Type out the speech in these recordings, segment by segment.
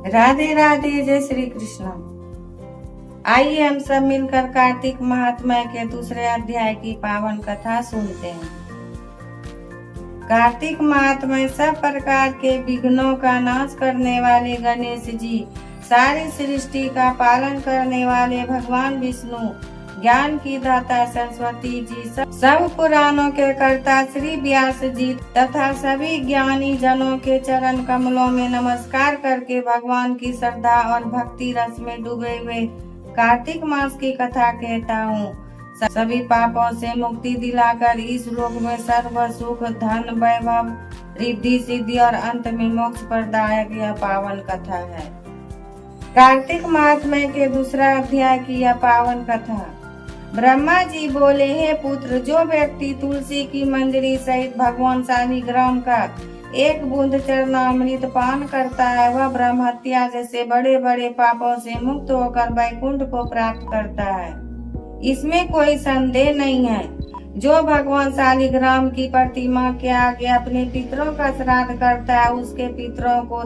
राधे राधे, जय श्री कृष्ण। आइए हम सब मिलकर कार्तिक महात्म्य के दूसरे अध्याय की पावन कथा सुनते हैं। कार्तिक महात्म्य सब प्रकार के विघ्नों का नाश करने वाले गणेश जी, सारी सृष्टि का पालन करने वाले भगवान विष्णु, ज्ञान की दाता सरस्वती जी, सब पुराणों के कर्ता श्री व्यास जी तथा सभी ज्ञानी जनों के चरण कमलों में नमस्कार करके भगवान की श्रद्धा और भक्ति रस में डूबे हुए कार्तिक मास की कथा कहता हूँ। सभी पापों से मुक्ति दिलाकर इस लोक में सर्व सुख, धन, वैभव, रिद्धि, सिद्धि और अंत में मोक्ष प्रदायक यह पावन कथा है। कार्तिक महात्म्य के दूसरा अध्याय की यह पावन कथा। ब्रह्मा जी बोले, हे पुत्र, जो व्यक्ति तुलसी की मंजरी सहित भगवान शालिग्राम का एक बूंद चरणामृत पान करता है, वह ब्रह्म हत्या जैसे बड़े बड़े पापों से मुक्त होकर वैकुंठ को प्राप्त करता है। इसमें कोई संदेह नहीं है। जो भगवान शालिग्राम की प्रतिमा के आगे अपने पितरों का श्राद्ध करता है, उसके पितरों को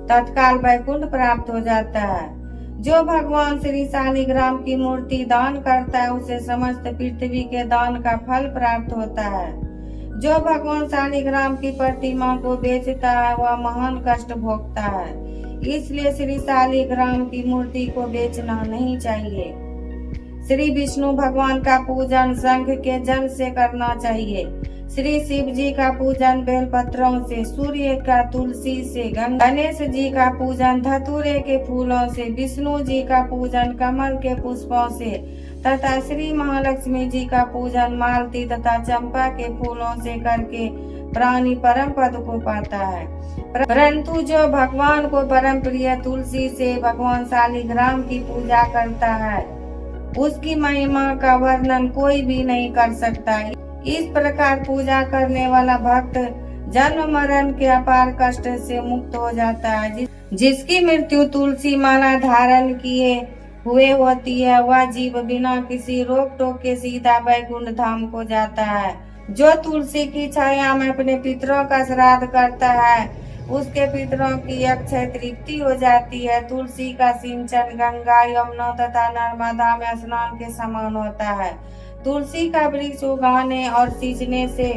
तत्काल वैकुंठ प्राप्त हो जाता है। जो भगवान श्री शालिग्राम की मूर्ति दान करता है, उसे समस्त पृथ्वी के दान का फल प्राप्त होता है। जो भगवान शालिग्राम की प्रतिमा को बेचता है, वह महान कष्ट भोगता है। इसलिए श्री शालिग्राम की मूर्ति को बेचना नहीं चाहिए। श्री विष्णु भगवान का पूजन शंख के जल से करना चाहिए। श्री शिव जी का पूजन बेलपत्रों से, सूर्य का तुलसी से, गणेश जी का पूजन धतूरे के फूलों से, विष्णु जी का पूजन कमल के पुष्पों से तथा श्री महालक्ष्मी जी का पूजन मालती तथा चंपा के फूलों से करके प्राणी परम पद को पाता है। परंतु जो भगवान को परम प्रिय तुलसी से भगवान शालिग्राम की पूजा करता है, उसकी महिमा का वर्णन कोई भी नहीं कर सकता। इस प्रकार पूजा करने वाला भक्त जन्म मरण के अपार कष्ट से मुक्त हो जाता है। जिसकी मृत्यु तुलसी माला धारण किए हुए होती है, वह जीव बिना किसी रोक टोक के सीधा वैकुंठ धाम को जाता है। जो तुलसी की छाया में अपने पितरों का श्राद्ध करता है, उसके पितरों की अक्षय तृप्ति हो जाती है। तुलसी का सिंचन गंगा, यमुना तथा नर्मदा में स्नान के समान होता है। तुलसी का वृक्ष उगाने और सींचने से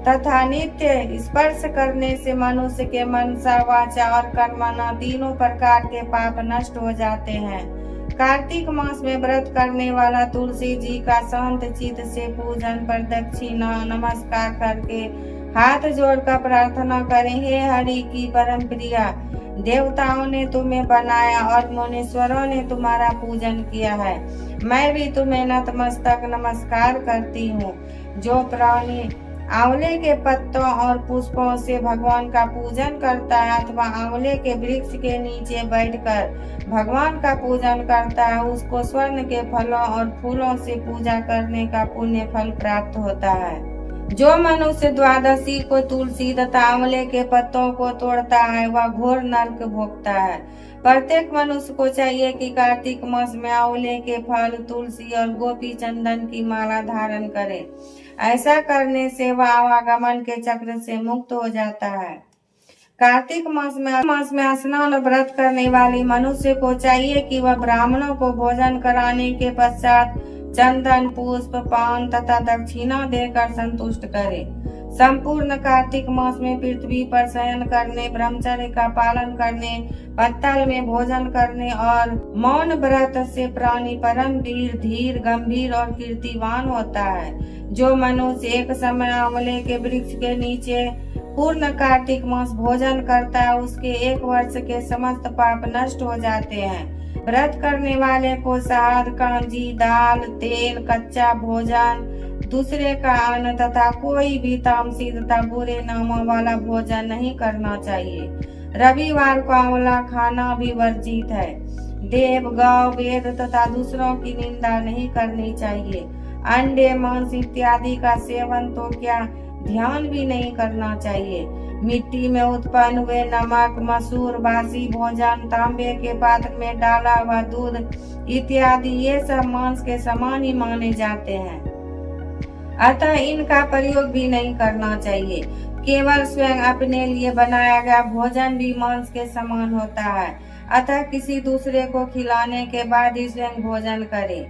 तथा नित्य स्पर्श करने से मनुष्य के मनसा, वाचा और कर्मणा तीनों प्रकार के पाप नष्ट हो जाते हैं। कार्तिक मास में व्रत करने वाला तुलसी जी का शांत चित्त से पूजन, प्रदक्षिणा, नमस्कार करके हाथ जोड़कर प्रार्थना करें, हे हरि की परम प्रिया, देवताओं ने तुम्हें बनाया और मुनीश्वरों ने तुम्हारा पूजन किया है। मैं भी तुम्हें नतमस्तक नमस्कार करती हूँ। जो प्राणी आंवले के पत्तों और पुष्पों से भगवान का पूजन करता है अथवा आंवले के वृक्ष के नीचे बैठकर भगवान का पूजन करता है, उसको स्वर्ण के फलों और फूलों से पूजा करने का पुण्य फल प्राप्त होता है। जो मनुष्य द्वादशी को तुलसी तथा आंवले के पत्तों को तोड़ता है, वह घोर नरक भोगता है। प्रत्येक मनुष्य को चाहिए कि कार्तिक मास में आंवले के फल, तुलसी और गोपी चंदन की माला धारण करे। ऐसा करने से वह आवागमन के चक्र से मुक्त हो जाता है। कार्तिक मास में स्नान व्रत करने वाली मनुष्य को चाहिए कि वह ब्राह्मणों को भोजन कराने के पश्चात चंदन, पुष्प, पान तथा दक्षिणा देकर संतुष्ट करे। संपूर्ण कार्तिक मास में पृथ्वी पर शयन करने, ब्रह्मचर्य का पालन करने, पत्तल में भोजन करने और मौन व्रत से प्राणी परम वीर, धीर, गंभीर और कीर्तिवान होता है। जो मनुष्य एक समय आंवले के वृक्ष के नीचे पूर्ण कार्तिक मास भोजन करता है, उसके 1 वर्ष के समस्त पाप नष्ट हो जाते हैं। व्रत करने वाले को शहद, कांजी, दाल, तेल, कच्चा भोजन, दूसरे का अन्न तथा कोई भी तामसी तथा बुरे नामों वाला भोजन नहीं करना चाहिए। रविवार को आंवला खाना भी वर्जित है। देव, गौ, वेद तथा दूसरों की निंदा नहीं करनी चाहिए। अंडे, मांस इत्यादि का सेवन तो क्या ध्यान भी नहीं करना चाहिए। मिट्टी में उत्पन्न हुए नमक, मसूर, बासी भोजन, तांबे के पात्र में डाला हुआ दूध इत्यादि ये सब मांस के समान ही माने जाते हैं, अतः इनका प्रयोग भी नहीं करना चाहिए। केवल स्वयं अपने लिए बनाया गया भोजन भी मांस के समान होता है, अतः किसी दूसरे को खिलाने के बाद ही स्वयं भोजन करे।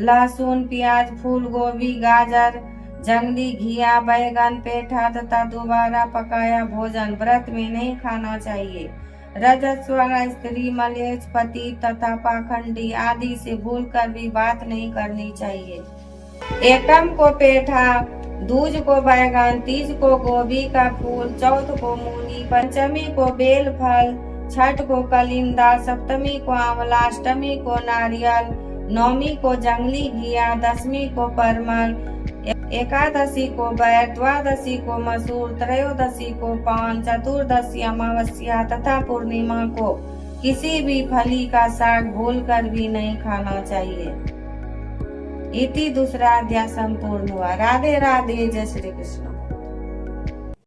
लहसुन, प्याज, फूल गोभी, गाजर, जंगली घिया, बैगन, पेठा तथा दोबारा पकाया भोजन व्रत में नहीं खाना चाहिए। रजस्वला स्त्री, मलेच्छ, पति तथा पाखंडी आदि से भूलकर भी बात नहीं करनी चाहिए। एकम को पेठा, दूज को बैगन, तीज को गोभी का फूल, चौथ को मूली, पंचमी को बेल फल, छठ को कलिंदा, सप्तमी को आंवला, अष्टमी को नारियल, नवमी को जंगली घिया, दसवीं को परमल, एकादशी को बैर, द्वादशी को मसूर, त्रयोदशी को पान, चतुर्दशी अमावस्या तथा पूर्णिमा को किसी भी फली का साग भूलकर भी नहीं खाना चाहिए। इति दूसरा अध्याय संपूर्ण हुआ। राधे राधे, जय श्री कृष्ण।